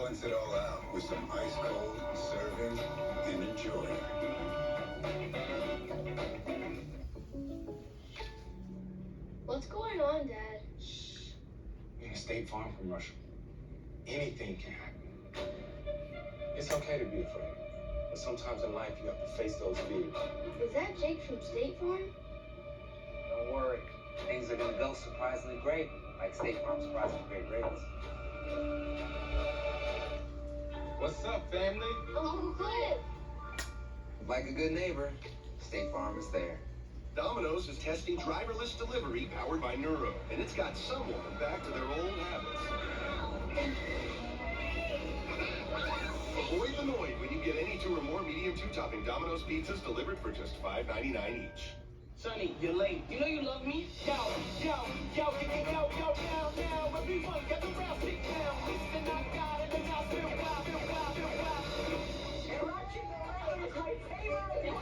balance it all out with some ice cold serving and enjoy. What's going on, Dad? Shh. In a State Farm commercial, anything can happen. It's okay to be afraid, but sometimes in life you have to face those fears. Is that Jake from State Farm? Don't worry. Things are going to go surprisingly great, like State Farm's surprisingly great rates. What's up, family? Uncle Cliff! Like a good neighbor, State Farm is there. Domino's is testing driverless delivery powered by Neuro, and it's got someone back to their old habits. Avoid the noise when you get any 2 or more medium 2-topping Domino's pizzas delivered for just $5.99 each. Sonny, you're late. You know you love me? Yo, everyone get around, sit down. Listen, I got it, and I feel wild. Watching the rain is my favorite.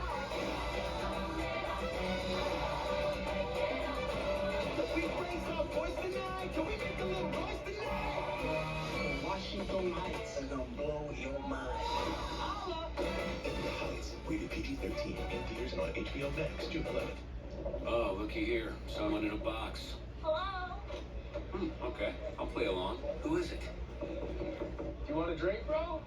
Can we raise our voice tonight? Can we make a little noise tonight? Washington Heights is gonna blow your mind. Holla. The Heights, rated PG-13, in theaters and on HBO Max, June 11th. Oh, looky here. Someone in a box. Hello? Okay. I'll play along. Who is it? You want a drink, bro?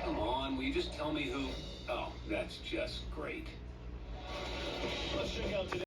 Come on, will you just tell me who? Oh, that's just great. Let's check out today.